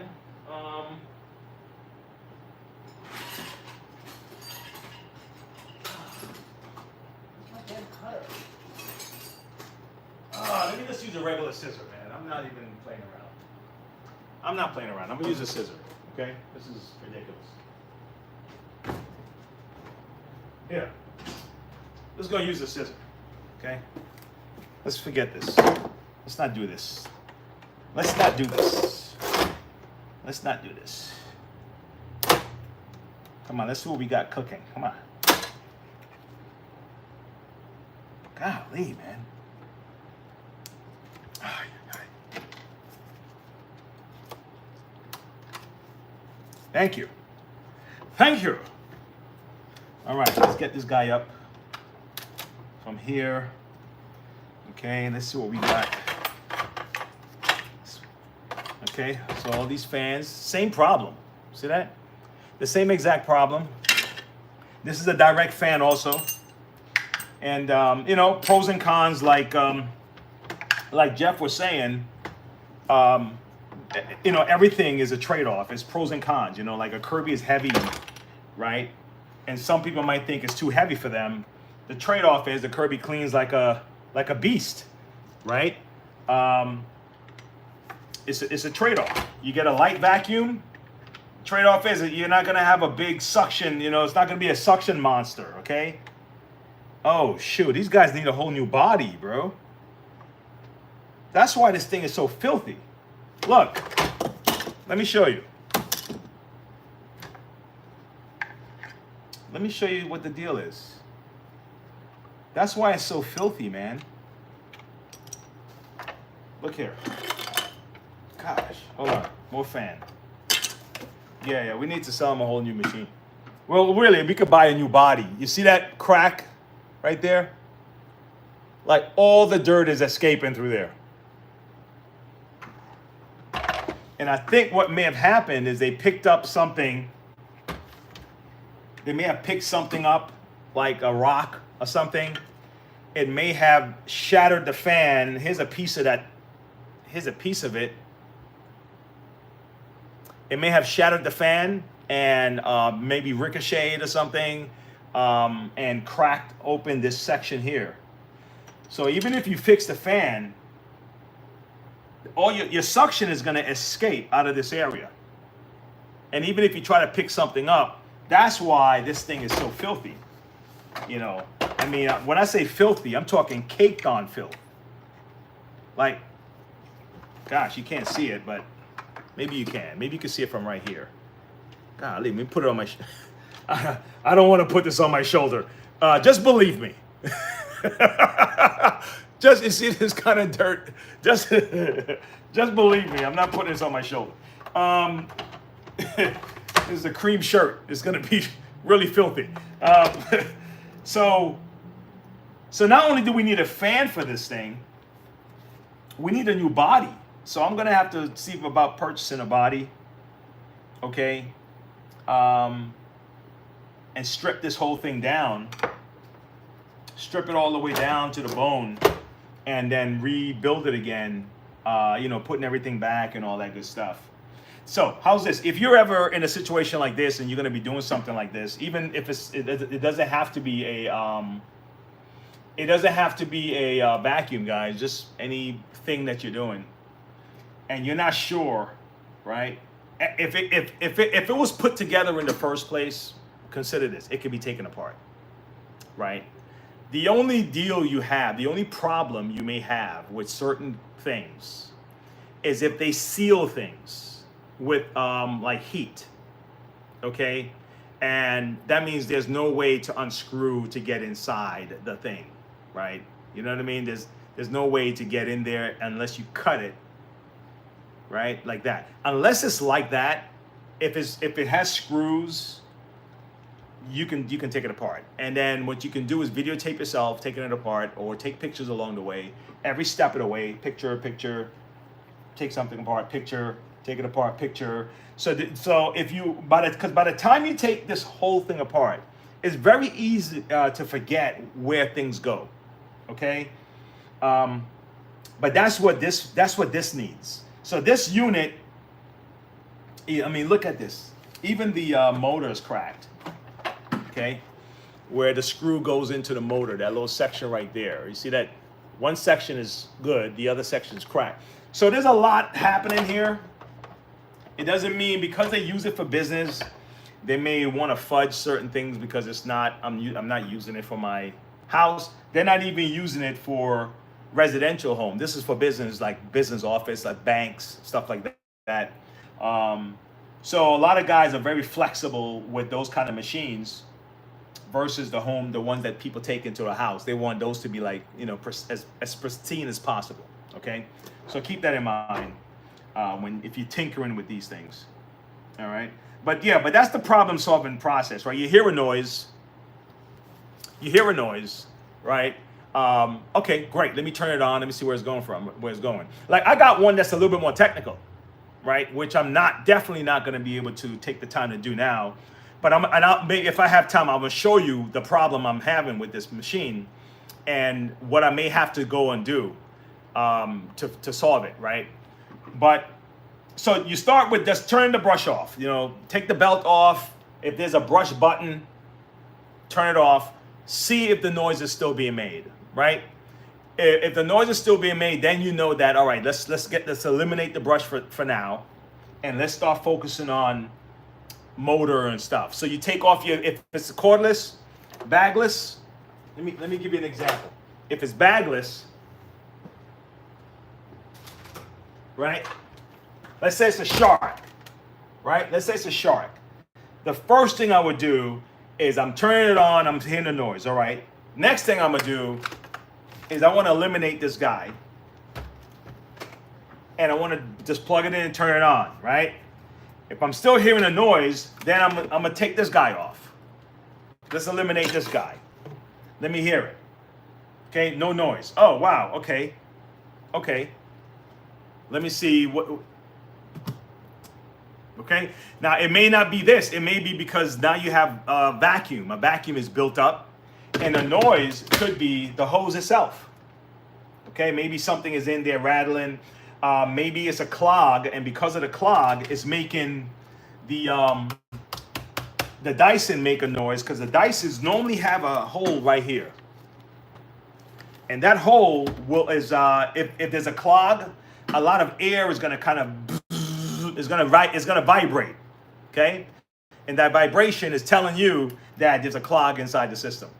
Let me just use a regular scissor, man. I'm not even playing around. I'm not playing around. I'm gonna use a scissor. Okay? This is ridiculous. Here. Just gonna use a scissor. Okay? Let's forget this. Let's not do this. Let's not do this. Let's not do this. Come on, let's see what we got cooking. Come on. Golly, man. Thank you. Thank you. All right, let's get this guy up from here. Okay, let's see what we got. Okay, so all these fans, same problem. See that? The same exact problem. This is a direct fan also. And, you know, pros and cons, like Jeff was saying, you know, everything is a trade-off. It's pros and cons, you know, like a Kirby is heavy, right? And some people might think it's too heavy for them. The trade-off is the Kirby cleans like a beast, right? It's a trade-off. You get a light vacuum. Trade-off is that you're not gonna have a big suction, you know, it's not gonna be a suction monster, okay? Oh, shoot, these guys need a whole new body, bro. That's why this thing is so filthy. Look, let me show you. Let me show you what the deal is. That's why it's so filthy, man. Look here. Gosh, hold on, more fan. Yeah, we need to sell them a whole new machine. Well, really, we could buy a new body. You see that crack right there? Like all the dirt is escaping through there. And I think what may have happened is they picked up something. They may have picked something up, like a rock or something. It may have shattered the fan. Here's a piece of that. Here's a piece of it. It may have shattered the fan and maybe ricocheted or something and cracked open this section here. So even if you fix the fan, all your suction is going to escape out of this area. And even if you try to pick something up, That's why this thing is so filthy. You know, I mean, when I say filthy, I'm talking caked on filth. Like, gosh, you can't see it, but maybe you can. Maybe you can see it from right here. Golly, let me put it on my... I don't want to put this on my shoulder. Just believe me. Just, you see this kind of dirt. Just believe me. I'm not putting this on my shoulder. This is a cream shirt. It's going to be really filthy. So not only do we need a fan for this thing, we need a new body. So I'm going to have to see about purchasing a body. Okay. And strip this whole thing down. Strip it all the way down to the bone. And then rebuild it again. You know, putting everything back and all that good stuff. So how's this? If you're ever in a situation like this and you're going to be doing something like this, even if it doesn't have to be a vacuum, guys. Just anything that you're doing, and you're not sure, right? If it was put together in the first place, consider this: it can be taken apart, right? The only deal you have, the only problem you may have with certain things, is if they seal things with like heat, okay? And that means there's no way to unscrew to get inside the thing, right? You know what I mean? There's no way to get in there unless you cut it, right? Like that. Unless it's like that, if it has screws, you can take it apart. And then what you can do is videotape yourself taking it apart, or take pictures along the way. Every step of the way, picture, take something apart, picture, take it apart, picture. So if you, because by the time you take this whole thing apart, it's very easy to forget where things go, okay? But that's what this needs. So this unit, I mean, look at this. Even the motor is cracked, okay? Where the screw goes into the motor, that little section right there. You see that one section is good, the other section is cracked. So there's a lot happening here. It doesn't mean because they use it for business, they may want to fudge certain things because it's not, I'm not using it for my house. They're not even using it for residential home. This is for business, like business office, like banks, stuff like that. So a lot of guys are very flexible with those kind of machines versus the ones that people take into a house. They want those to be like, you know, as pristine as possible. Okay, so keep that in mind if you're tinkering with these things. All right, but that's the problem-solving process, right? You hear a noise, right? Okay, great. Let me turn it on. Let me see where it's going. Like, I got one that's a little bit more technical, right? Which I'm definitely not going to be able to take the time to do now. But if I have time, I'm going to show you the problem I'm having with this machine and what I may have to go and do to solve it, right? But so you start with just turning the brush off. You know, take the belt off. If there's a brush button, turn it off. See if the noise is still being made, right? If the noise is still being made, then you know that, all right, let's eliminate the brush for now, and let's start focusing on motor and stuff. So you take off if it's cordless, bagless. Let me give you an example. If it's bagless, right? Let's say it's a shark, right? Let's say it's a shark. The first thing I would do is I'm turning it on, I'm hearing the noise, all right? Next thing I'm gonna do is I wanna eliminate this guy. And I wanna just plug it in and turn it on, right? If I'm still hearing a noise, then I'm gonna take this guy off. Let's eliminate this guy. Let me hear it. Okay, no noise. Oh, wow, okay. Let me see what. Okay, now it may not be this. It may be because now you have a vacuum. A vacuum is built up, and the noise could be the hose itself. Okay, maybe something is in there rattling. Maybe it's a clog, and because of the clog, it's making the Dyson make a noise, because the Dysons normally have a hole right here, and that hole is if there's a clog, a lot of air is going to kind of it's going to vibrate. Okay, And that vibration is telling you that there's a clog inside the system.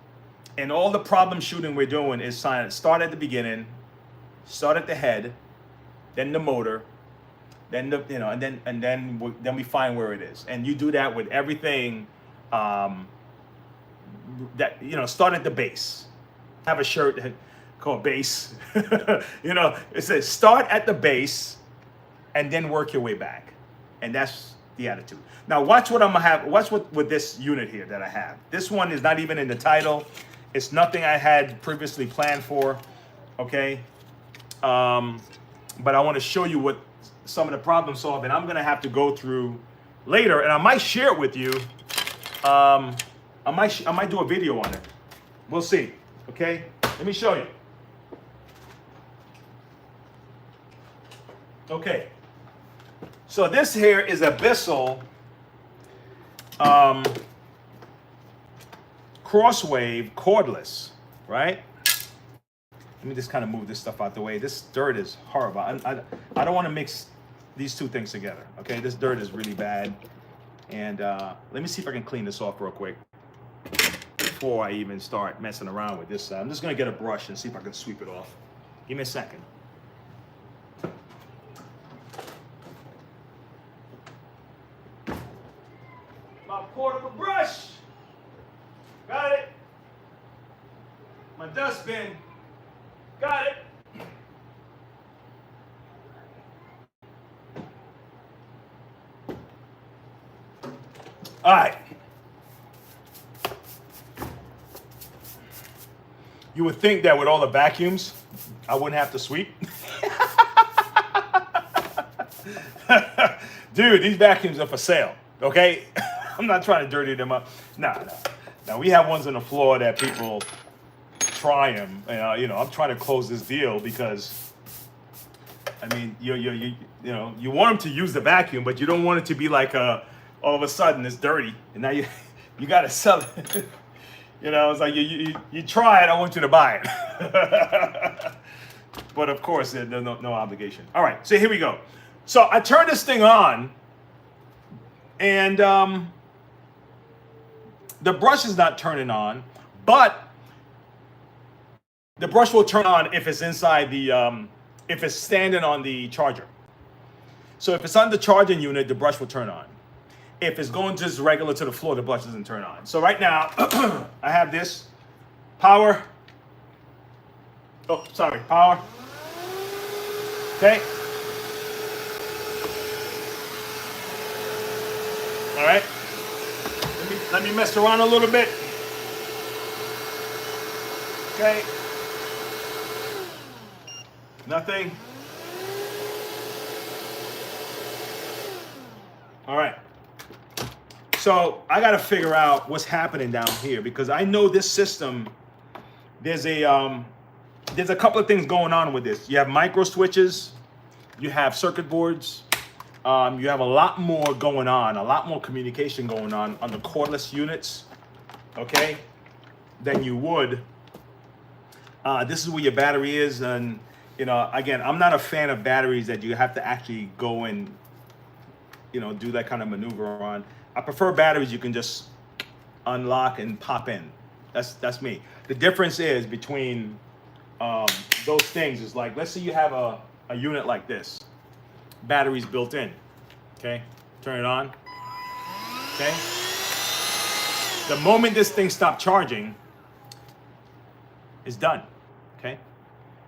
And all the problem shooting we're doing is start at the beginning, start at the head, then the motor, then the and then we find where it is. And you do that with everything. That start at the base. Have a shirt called base. It says start at the base, and then work your way back. And that's the attitude. Now watch what I'm gonna have. Watch what with this unit here that I have. This one is not even in the title. It's nothing I had previously planned for. Okay. But I want to show you what some of the problem solving I'm gonna have to go through later, and I might share it with you. I might do a video on it. We'll see. Okay. Let me show you. Okay. So this here is a Bissell crosswave cordless, right? Let me just kind of move this stuff out the way. This dirt is horrible. I don't want to mix these two things together. Okay, this dirt is really bad. And let me see if I can clean this off real quick before I even start messing around with this. I'm just gonna get a brush and see if I can sweep it off. Give me a second. My portable brush. Got it. My dustbin. Got it. All right. You would think that with all the vacuums, I wouldn't have to sweep. Dude, these vacuums are for sale, okay? I'm not trying to dirty them up. No. Now, we have ones on the floor that people try them. I'm trying to close this deal because, I mean, you want them to use the vacuum, but you don't want it to be like all of a sudden it's dirty, and now you got to sell it. It's like you try it, I want you to buy it. But of course, there's no obligation. All right, so here we go. So I turn this thing on, and the brush is not turning on, but the brush will turn on if it's inside the, if it's standing on the charger. So if it's on the charging unit, the brush will turn on. If it's going just regular to the floor, the brush doesn't turn on. So right now, I have this power. Oh, sorry, power. Okay. All right. Let me mess around a little bit. Okay. Nothing. All right. So I got to figure out what's happening down here because I know this system. There's a couple of things going on with this. You have micro switches, you have circuit boards, you have a lot more going on, a lot more communication going on the cordless units, okay, than you would. This is where your battery is, and again, I'm not a fan of batteries that you have to actually go and do that kind of maneuver on. I prefer batteries you can just unlock and pop in. That's me. The difference is between those things is like, let's say you have a unit like this, batteries built in. Okay, turn it on. Okay. The moment this thing stopped charging, it's done. Okay.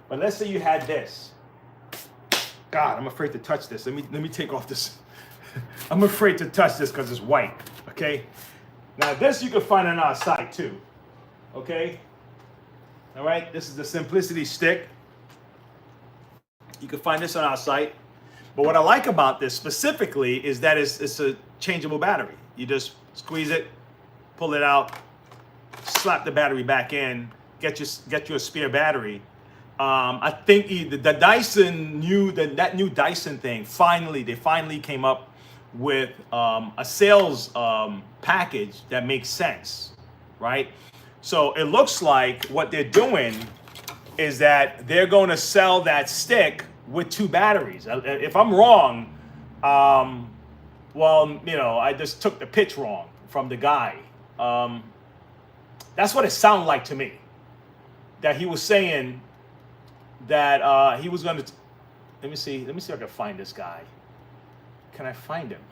But let's say you had this. God, I'm afraid to touch this. Let me take off this. I'm afraid to touch this because it's white, okay? Now this you can find on our site too, okay? All right, this is the Simplicity stick. You can find this on our site. But what I like about this specifically is that it's a changeable battery. You just squeeze it, pull it out, slap the battery back in, get you a spare battery. I think the Dyson that new Dyson thing, they finally came up with a sales package that makes sense, right? So it looks like what they're doing is that they're going to sell that stick with two batteries. If I'm wrong, well, you know, I just took the pitch wrong from the guy. That's what it sounded like to me. That he was saying that he was going to. Let me see if I can find this guy. Can I find him?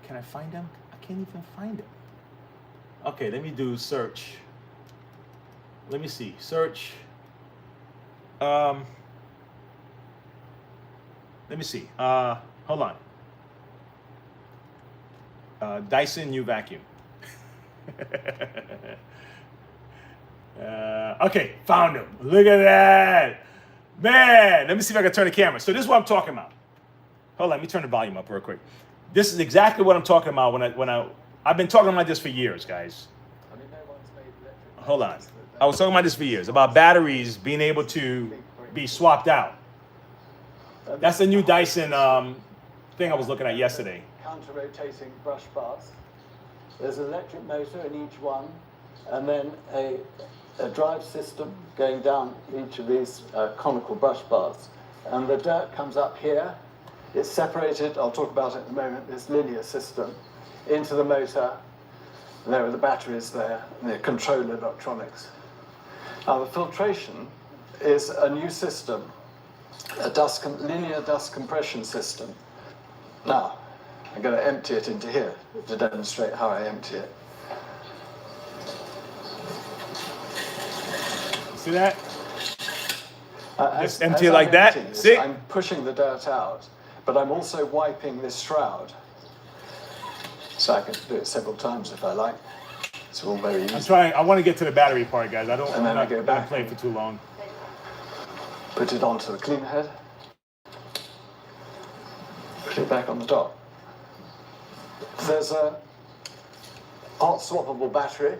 Can I find him? I can't even find him. Okay, let me do search. Let me see. Search. Let me see. Hold on. Dyson new vacuum. Okay, found him. Look at that. Man, let me see if I can turn the camera. So this is what I'm talking about. Hold on, let me turn the volume up real quick. This is exactly what I'm talking about I've been talking about this for years, guys. Hold on. I was talking about this for years, about batteries being able to be swapped out. That's the new Dyson thing I was looking at yesterday. Counter-rotating brush bars. There's an electric motor in each one, and then a drive system going down each of these conical brush bars. And the dirt comes up here. It's separated, I'll talk about it in a moment, this linear system, into the motor. There are the batteries there, and the control electronics. Now the filtration is a new system, a linear dust compression system. Now, I'm going to empty it into here to demonstrate how I empty it. See that? Just empty it like that. See? I'm pushing the dirt out, but I'm also wiping this shroud. So I can do it several times if I like. It's all very easy. I'm trying. I want to get to the battery part, guys. I'm not go going back to play for too long. Put it onto the clean head. Put it back on the top. There's a hot swappable battery.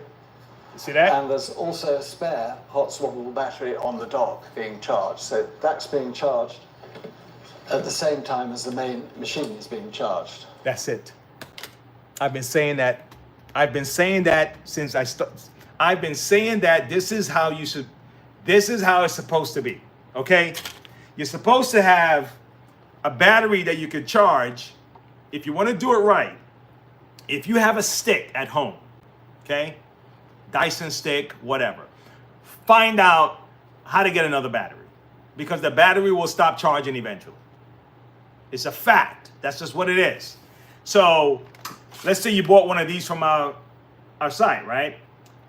See that? And there's also a spare hot swappable battery on the dock being charged. So that's being charged at the same time as the main machine is being charged. That's it. I've been saying that. I've been saying that since I started. I've been saying that this is how you should. This is how it's supposed to be. Okay? You're supposed to have a battery that you can charge if you want to do it right. If you have a stick at home, okay? Dyson stick, whatever. Find out how to get another battery because the battery will stop charging eventually. It's a fact. That's just what it is. So let's say you bought one of these from our site, right?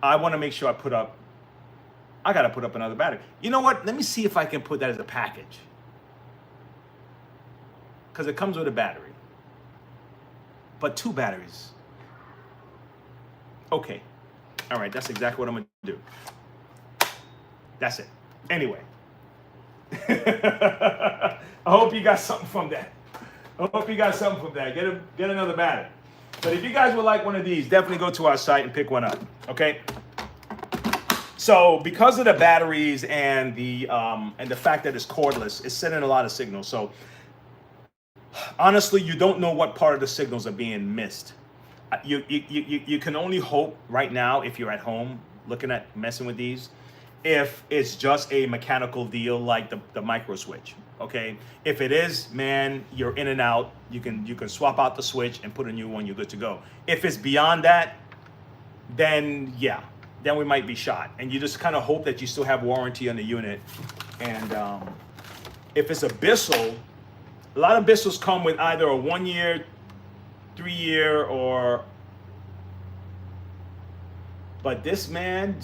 I want to make sure I got to put up another battery. You know what? Let me see if I can put that as a package because it comes with a battery. But 2 batteries. Okay. All right, that's exactly what I'm going to do. That's it. Anyway. I hope you got something from that. Get another battery. But if you guys would like one of these, definitely go to our site and pick one up. Okay? So because of the batteries and the fact that it's cordless, it's sending a lot of signals. So honestly, you don't know what part of the signals are being missed. You can only hope right now if you're at home looking at messing with these, if it's just a mechanical deal like the micro switch. Okay, if it is, man, you're in and out. You can swap out the switch and put a new one. You're good to go. If it's beyond that, then yeah, then we might be shot. And you just kind of hope that you still have warranty on the unit. And if it's a Bissell. A lot of Bissells come with either a 1 year, 3 year, or. But this man,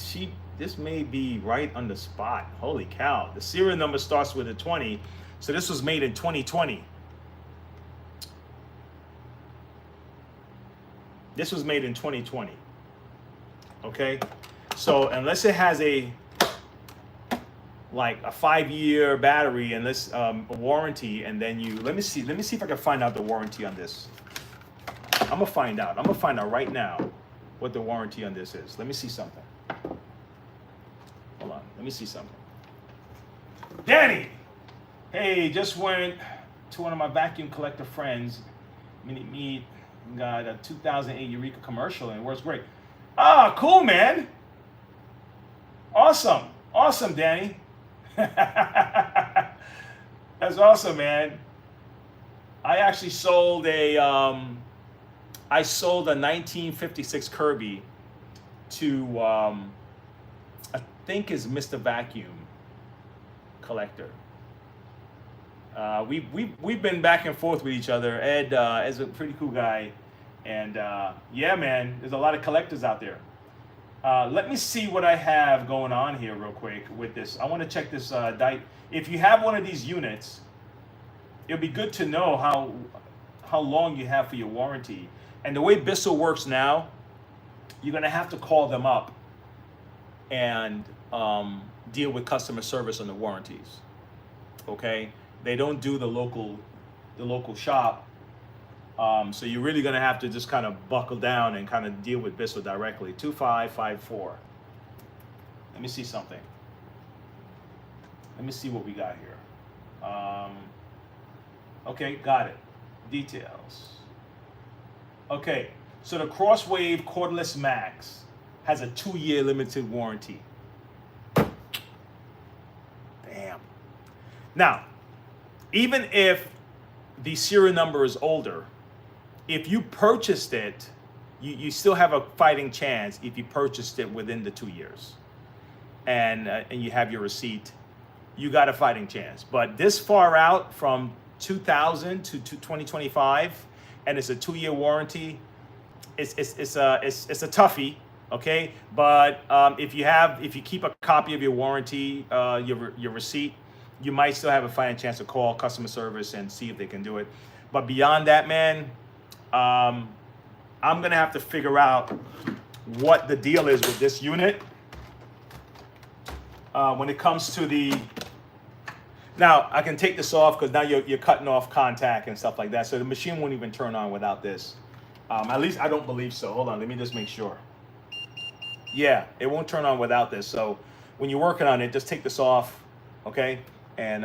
this may be right on the spot. Holy cow! The serial number starts with a 20, so this was made in 2020. This was made in 2020. Okay, so unless it has a 5-year battery and this a warranty, and then let me see if I can find out the warranty on this. I'm gonna find out right now what the warranty on this is. Let me see something. Hold on, let me see something. Danny, hey, just went to one of my vacuum collector friends, meet, got a 2008 Eureka commercial and it works great. Ah, cool, man. Awesome, Danny. That's awesome, man. I actually sold a I sold a 1956 Kirby to I think is Mr. Vacuum collector. We've been back and forth with each other. Ed is a pretty cool guy, and yeah, man, there's a lot of collectors out there. Let me see what I have going on here real quick with this. I want to check this. If you have one of these units, it'll be good to know how long you have for your warranty. And the way Bissell works now, you're gonna have to call them up and deal with customer service on the warranties. Okay, they don't do the local shop. So you're really gonna have to just kind of buckle down and kind of deal with Bissell directly. 2554. Let me see something. Let me see what we got here. Okay, got it. Details. Okay, so the Crosswave Cordless Max has a 2-year limited warranty. Damn. Now, even if the serial number is older, if you purchased it, you still have a fighting chance if you purchased it within the 2 years, and you have your receipt, you got a fighting chance. But this far out from 2000 to 2025, and it's a 2-year warranty, it's a toughie, okay? But if you keep a copy of your warranty, your receipt, you might still have a fighting chance to call customer service and see if they can do it. But beyond that, man, I'm gonna have to figure out what the deal is with this unit when it comes to the. Now I can take this off because now you're cutting off contact and stuff like that, so the machine won't even turn on without this. At least I don't believe so. Hold on, let me just make sure. Yeah, it won't turn on without this. So when you're working on it, just take this off, okay? And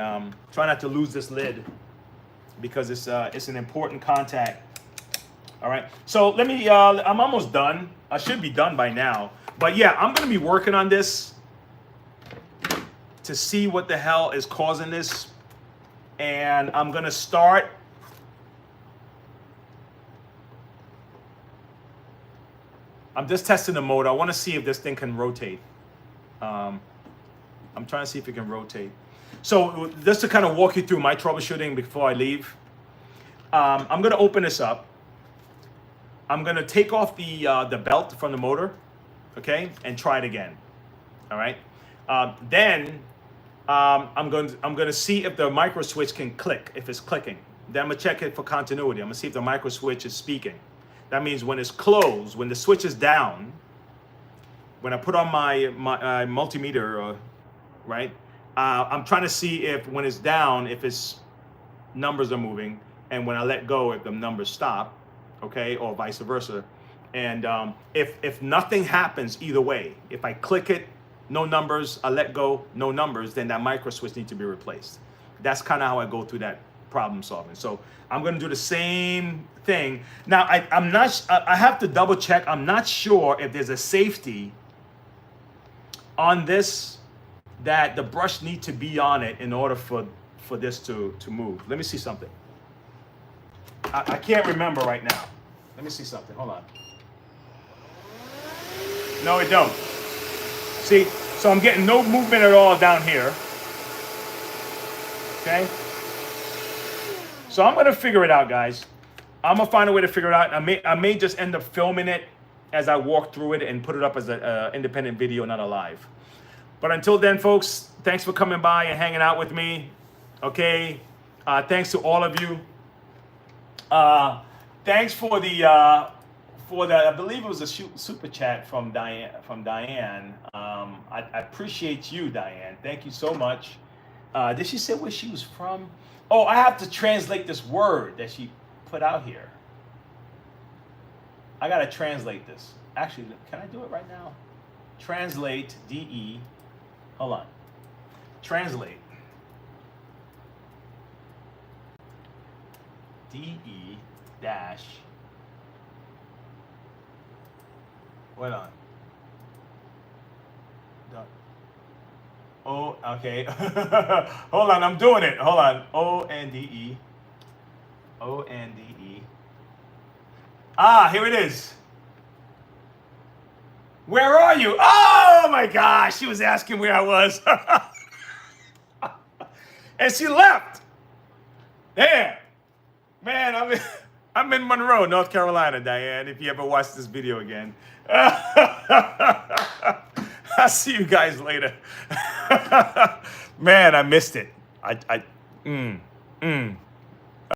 try not to lose this lid because it's an important contact. All right, so let me, I'm almost done. I should be done by now. But yeah, I'm gonna be working on this to see what the hell is causing this. And I'm gonna start. I'm just testing the motor. I wanna see if this thing can rotate. I'm trying to see if it can rotate. So just to kind of walk you through my troubleshooting before I leave, I'm gonna open this up. I'm gonna take off the belt from the motor, okay, and try it again. All right. Then I'm gonna see if the micro switch can click, if it's clicking. Then I'm gonna check it for continuity. I'm gonna see if the micro switch is speaking. That means when it's closed, when the switch is down, when I put on my multimeter, right, I'm trying to see if when it's down, if its numbers are moving, and when I let go, if the numbers stop, okay, or vice versa. And if nothing happens either way, if I click it, no numbers, I let go, no numbers, then that micro switch needs to be replaced. That's kind of how I go through that problem solving. So I'm going to do the same thing. Now I'm not. I have to double check. I'm not sure if there's a safety on this that the brush needs to be on it in order for this to move. Let me see something. I can't remember right now. Let me see something. Hold on. No, it don't. See, so I'm getting no movement at all down here. Okay. So I'm gonna figure it out, guys. I'm gonna find a way to figure it out. I may just end up filming it as I walk through it and put it up as an independent video, not a live. But until then, folks, thanks for coming by and hanging out with me. Okay. Thanks to all of you. Thanks for the I believe it was a super chat from Diane. I appreciate you, Diane. Thank you so much. Did she say where she was from? Oh, I have to translate this word that she put out here. I gotta translate this. Actually, can I do it right now? Translate, DE. Hold on. Translate. DE dash. Wait on. Oh, okay. Hold on, I'm doing it. Hold on. ONDE O-N-D-E. Ah, here it is. Where are you? Oh my gosh, she was asking where I was. And she left. There. Man, I'm in Monroe, North Carolina, Diane, if you ever watch this video again. I'll see you guys later. Man, I missed it.